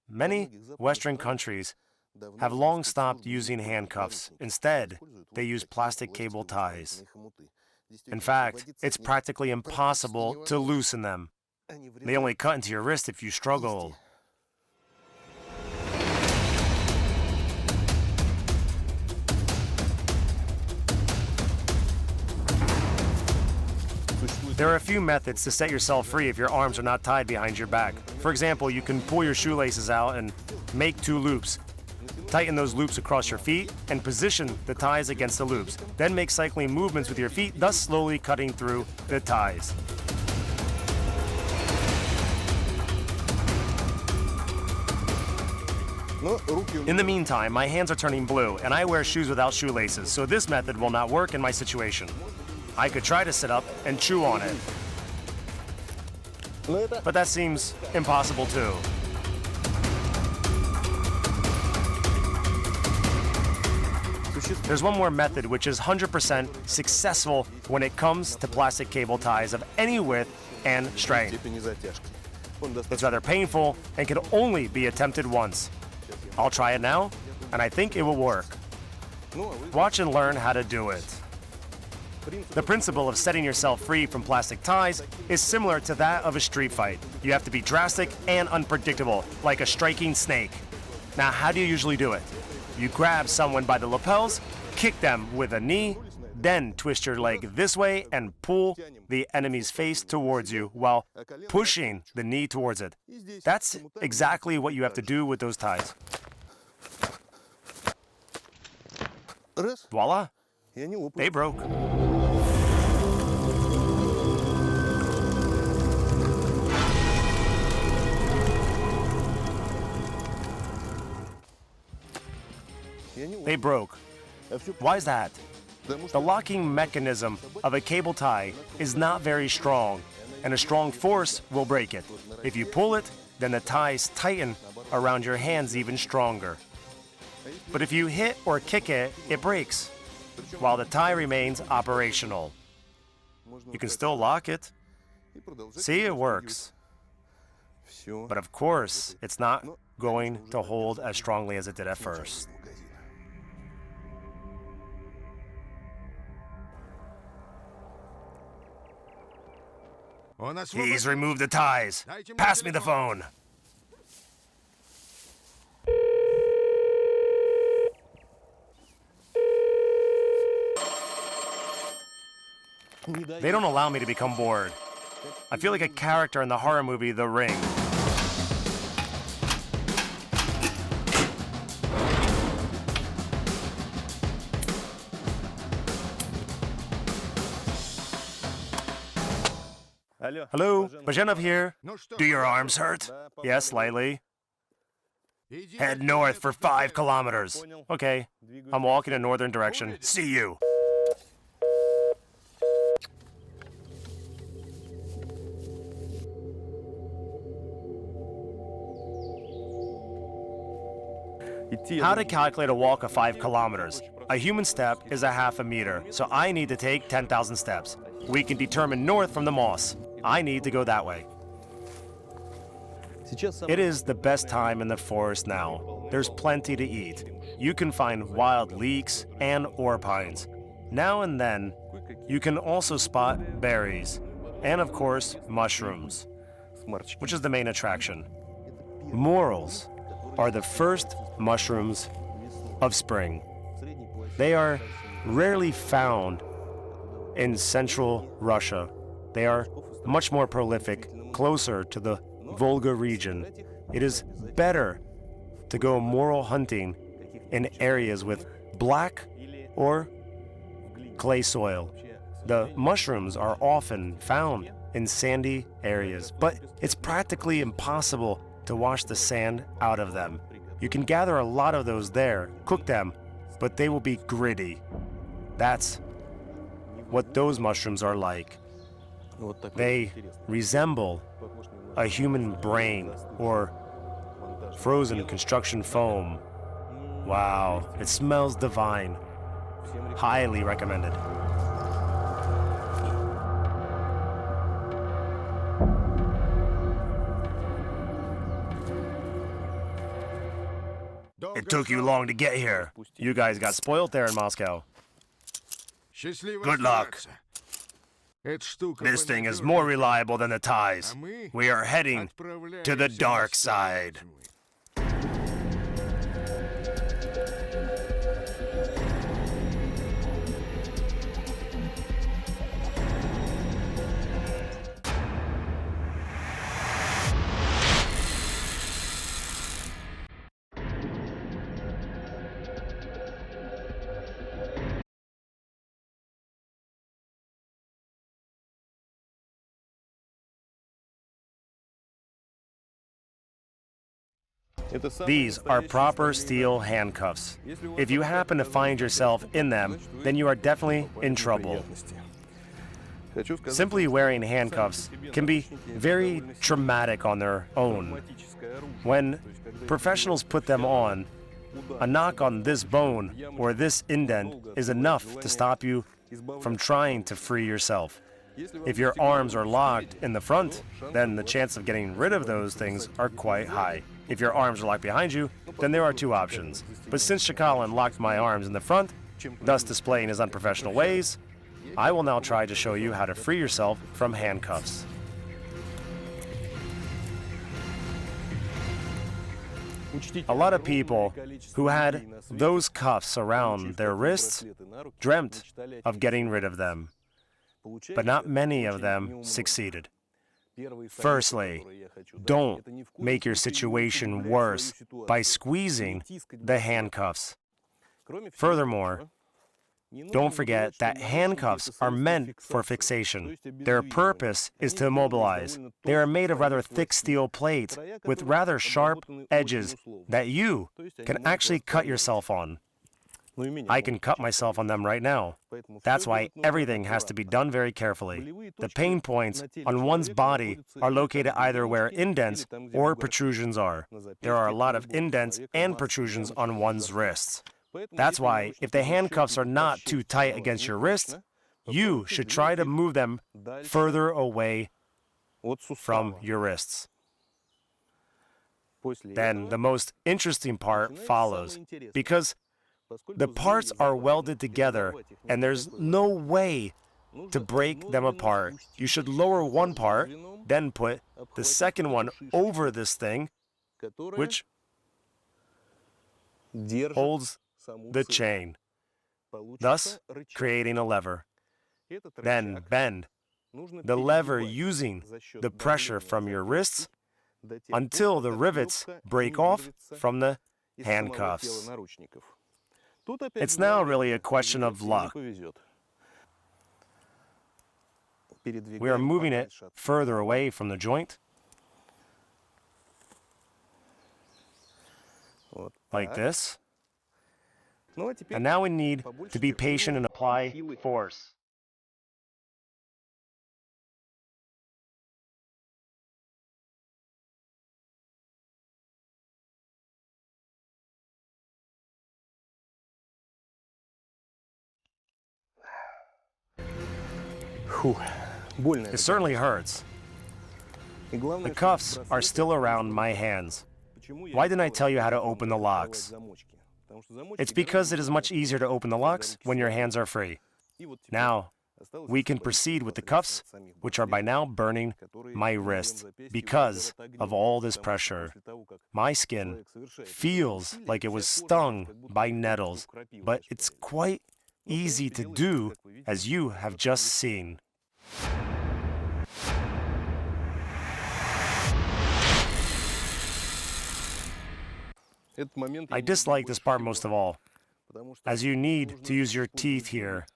Many Western countries have long stopped using handcuffs. Instead, they use plastic cable ties. In fact, it's practically impossible to loosen them. They only cut into your wrist if you struggle. There are a few methods to set yourself free if your arms are not tied behind your back. For example, you can pull your shoelaces out and make 2 loops. Tighten those loops across your feet and position the ties against the loops. Then make cycling movements with your feet, thus slowly cutting through the ties. In the meantime, my hands are turning blue, and I wear shoes without shoelaces, so this method will not work in my situation. I could try to sit up and chew on it, but that seems impossible too. There's one more method which is 100% successful when it comes to plastic cable ties of any width and strength. It's rather painful and can only be attempted once. I'll try it now, and I think it will work. Watch and learn how to do it. The principle of setting yourself free from plastic ties is similar to that of a street fight. You have to be drastic and unpredictable, like a striking snake. Now, how do you usually do it? You grab someone by the lapels, kick them with a knee, then twist your leg this way and pull the enemy's face towards you while pushing the knee towards it. That's exactly what you have to do with those ties. Voila! They broke. They broke. Why is that? The locking mechanism of a cable tie is not very strong, and a strong force will break it. If you pull it, then the ties tighten around your hands even stronger. But if you hit or kick it, it breaks, while the tie remains operational. You can still lock it. See, it works. But of course, it's not going to hold as strongly as it did at first. He's removed the ties. Pass me the phone. They don't allow me to become bored. I feel like a character in the horror movie The Ring. Hello, Bazhenov here. Do your arms hurt? Yes, slightly. Head north for 5 kilometers. Okay, I'm walking in northern direction. See you. How to calculate a walk of 5 kilometers? A human step is a half a meter, so I need to take 10,000 steps. We can determine north from the moss. I need to go that way. It is the best time in the forest now. There's plenty to eat. You can find wild leeks and ore pines. Now and then, you can also spot berries, and of course, mushrooms, which is the main attraction. Morels are the first mushrooms of spring. They are rarely found in central Russia. They are much more prolific, closer to the Volga region. It is better to go morel hunting in areas with black or clay soil. The mushrooms are often found in sandy areas, but it's practically impossible to wash the sand out of them. You can gather a lot of those there, cook them, but they will be gritty. That's what those mushrooms are like. They resemble a human brain or frozen construction foam. Wow, it smells divine. Highly recommended. It took you long to get here. You guys got spoiled there in Moscow. Good luck. This thing is more reliable than the ties. We are heading to the dark side. These are proper steel handcuffs. If you happen to find yourself in them, then you are definitely in trouble. Simply wearing handcuffs can be very traumatic on their own. When professionals put them on, a knock on this bone or this indent is enough to stop you from trying to free yourself. If your arms are locked in the front, then the chance of getting rid of those things are quite high. If your arms are locked behind you, then there are two options. But since Shakalin locked my arms in the front, thus displaying his unprofessional ways, I will now try to show you how to free yourself from handcuffs. A lot of people who had those cuffs around their wrists dreamt of getting rid of them, but not many of them succeeded. Firstly, don't make your situation worse by squeezing the handcuffs. Furthermore, don't forget that handcuffs are meant for fixation. Their purpose is to immobilize. They are made of rather thick steel plates with rather sharp edges that you can actually cut yourself on. I can cut myself on them right now. That's why everything has to be done very carefully. The pain points on one's body are located either where indents or protrusions are. There are a lot of indents and protrusions on one's wrists. That's why, if the handcuffs are not too tight against your wrists, you should try to move them further away from your wrists. Then the most interesting part follows, because the parts are welded together and there's no way to break them apart. You should lower one part, then put the second one over this thing, which holds the chain, thus creating a lever. Then bend the lever using the pressure from your wrists until the rivets break off from the handcuffs. It's now really a question of luck. We are moving it further away from the joint, like this. And now we need to be patient and apply force. It certainly hurts. The cuffs are still around my hands. Why didn't I tell you how to open the locks? It's because it is much easier to open the locks when your hands are free. Now, we can proceed with the cuffs, which are by now burning my wrist because of all this pressure. My skin feels like it was stung by nettles, but it's quite easy to do, as you have just seen. I dislike this part most of all, as you need to use your teeth here.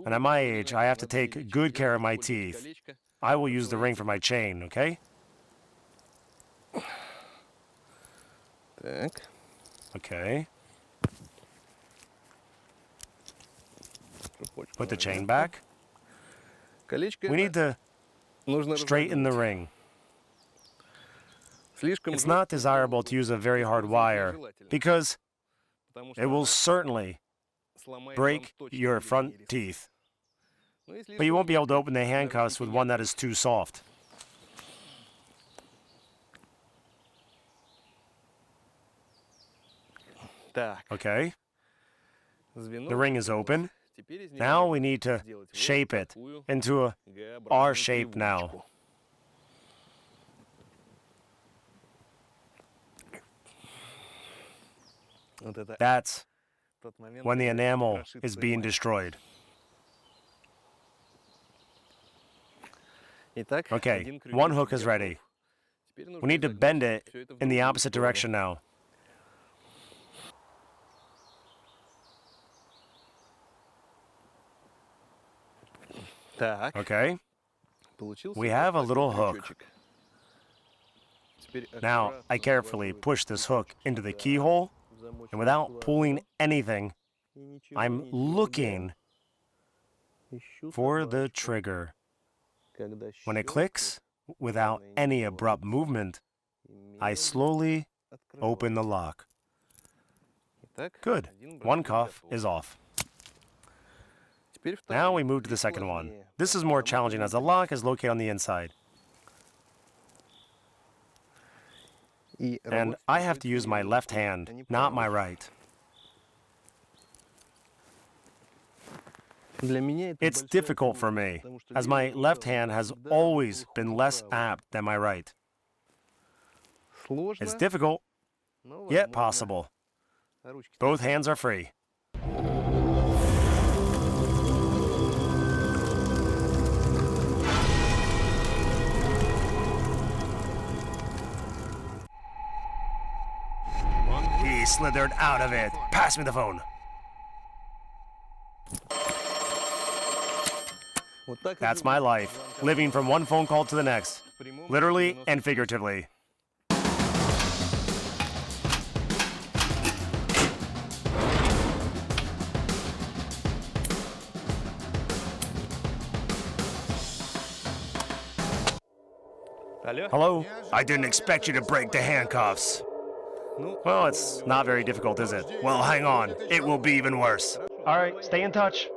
And at my age, I have to take good care of my teeth. I will use the ring for my chain, okay? Okay. Put the chain back. We need to straighten the ring. It's not desirable to use a very hard wire because it will certainly break your front teeth. But you won't be able to open the handcuffs with one that is too soft. Okay. The ring is open. Now we need to shape it into a R shape now. That's when the enamel is being destroyed. Okay, one hook is ready. We need to bend it in the opposite direction now. Okay, we have a little hook. Now, I carefully push this hook into the keyhole, and without pulling anything, I'm looking for the trigger. When it clicks, without any abrupt movement, I slowly open the lock. Good. One cuff is off. Now we move to the second one. This is more challenging as the lock is located on the inside. And I have to use my left hand, not my right. It's difficult for me, as my left hand has always been less apt than my right. It's difficult, yet possible. Both hands are free. He slithered out of it. Pass me the phone. That's my life, living from one phone call to the next, literally and figuratively. Hello? I didn't expect you to break the handcuffs. Well, it's not very difficult, is it? Well, hang on. It will be even worse. All right, stay in touch.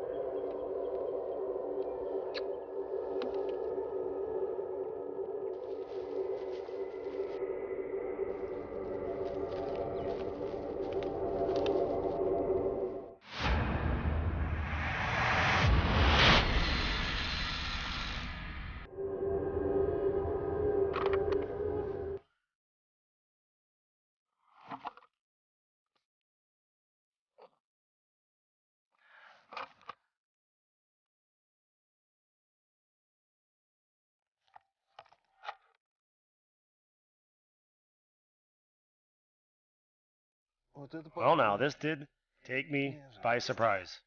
Well, now, this did take me by surprise.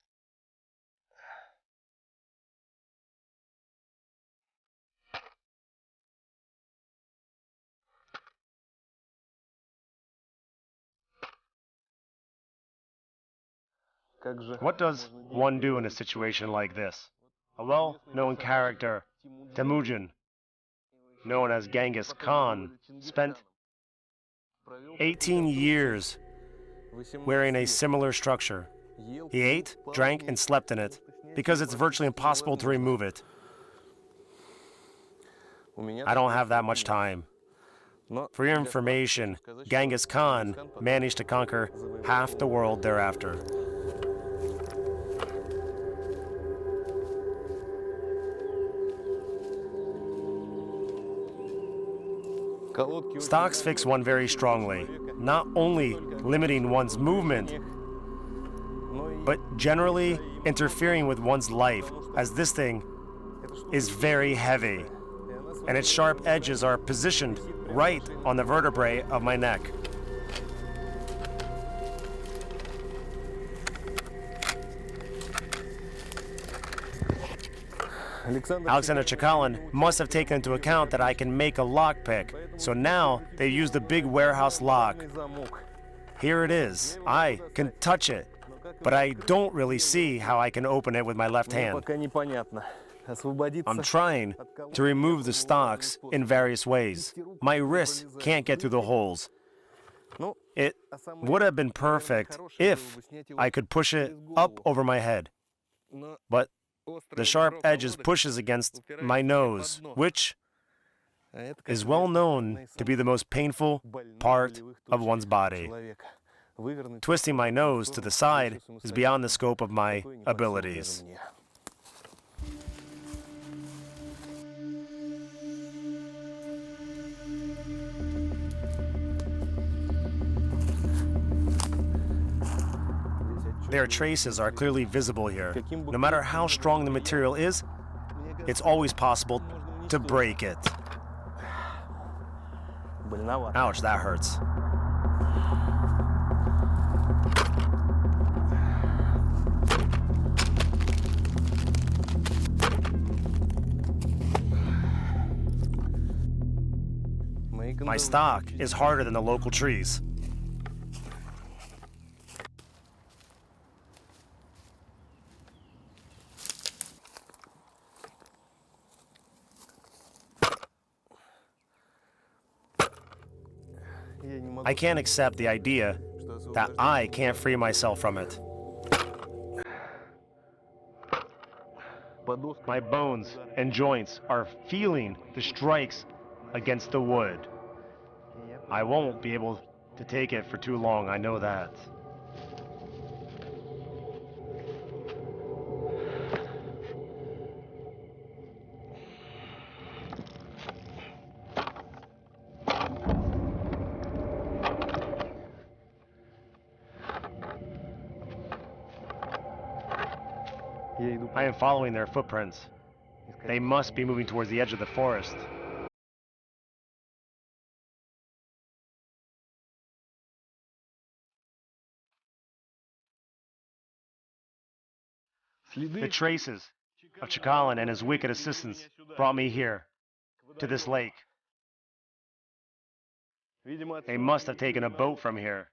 What does one do in a situation like this? A well-known character, Temujin, known as Genghis Khan, spent 18 years wearing a similar structure. He ate, drank, and slept in it because it's virtually impossible to remove it. I don't have that much time. For your information, Genghis Khan managed to conquer half the world thereafter. Stocks fix one very strongly, not only limiting one's movement, but generally interfering with one's life, as this thing is very heavy, and its sharp edges are positioned right on the vertebrae of my neck. Alexander Chakalin must have taken into account that I can make a lockpick, so now they use the big warehouse lock. Here it is. I can touch it, but I don't really see how I can open it with my left hand. I'm trying to remove the stocks in various ways. My wrist can't get through the holes. It would have been perfect if I could push it up over my head, but the sharp edges pushes against my nose, which is well known to be the most painful part of one's body. Twisting my nose to the side is beyond the scope of my abilities. Their traces are clearly visible here. No matter how strong the material is, it's always possible to break it. Ouch, that hurts. My stock is harder than the local trees. I can't accept the idea that I can't free myself from it. My bones and joints are feeling the strikes against the wood. I won't be able to take it for too long, I know that. I am following their footprints. They must be moving towards the edge of the forest. The traces of Chikalin and his wicked assistants brought me here, to this lake. They must have taken a boat from here.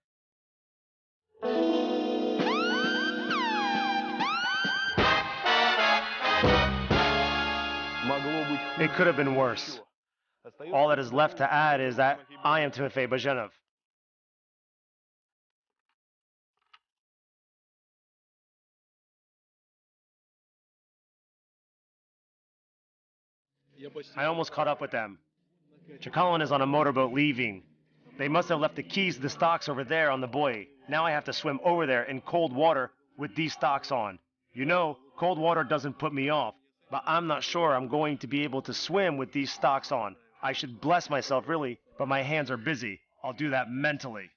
It could have been worse. All that is left to add is that I am Timofey Bazhenov. I almost caught up with them. Chikalin is on a motorboat leaving. They must have left the keys to the stocks over there on the buoy. Now I have to swim over there in cold water with these stocks on. You know, cold water doesn't put me off, but I'm not sure I'm going to be able to swim with these stocks on. I should bless myself, really, but my hands are busy. I'll do that mentally.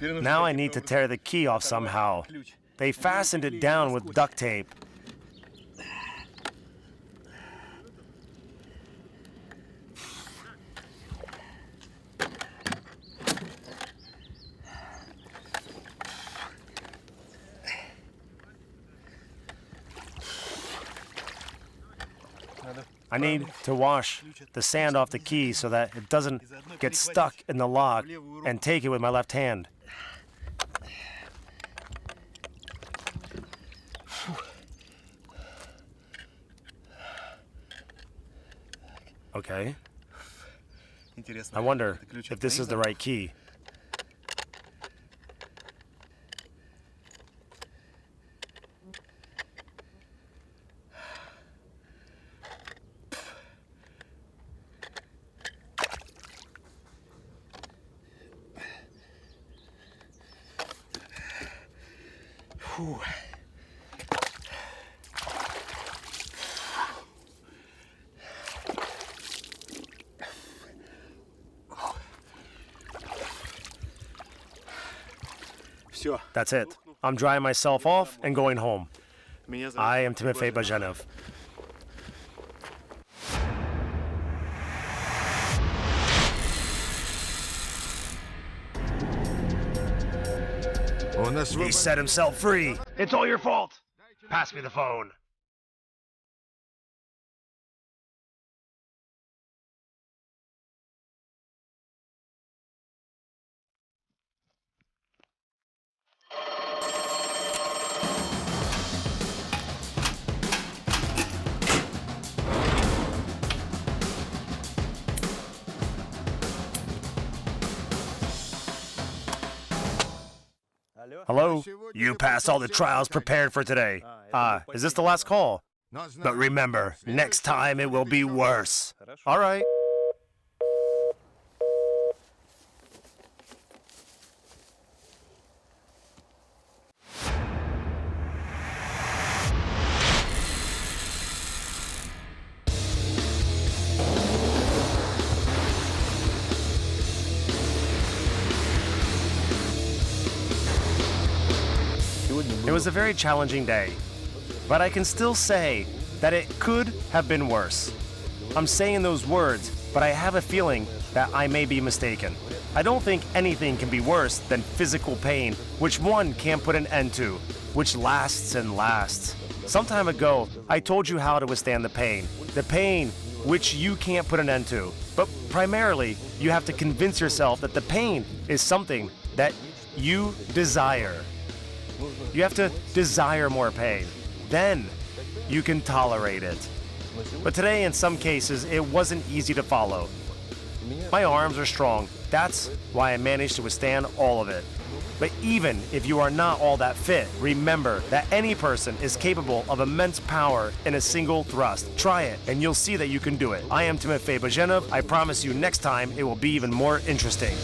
Now I need to tear the key off somehow. They fastened it down with duct tape. I need to wash the sand off the key so that it doesn't get stuck in the lock, and take it with my left hand. Okay. I wonder if this is the right key. That's it. I'm drying myself off and going home. I am Timofey Bazhenov. He set himself free. It's all your fault. Pass me the phone. Hello? You passed all the trials prepared for today. Is this the last call? But remember, next time it will be worse. All right. It was a very challenging day, but I can still say that it could have been worse. I'm saying those words, but I have a feeling that I may be mistaken. I don't think anything can be worse than physical pain, which one can't put an end to, which lasts and lasts. Some time ago, I told you how to withstand the pain which you can't put an end to. But primarily, you have to convince yourself that the pain is something that you desire. You have to desire more pain. Then you can tolerate it. But today, in some cases, it wasn't easy to follow. My arms are strong. That's why I managed to withstand all of it. But even if you are not all that fit, remember that any person is capable of immense power in a single thrust. Try it, and you'll see that you can do it. I am Timofey Bazhenov. I promise you next time it will be even more interesting.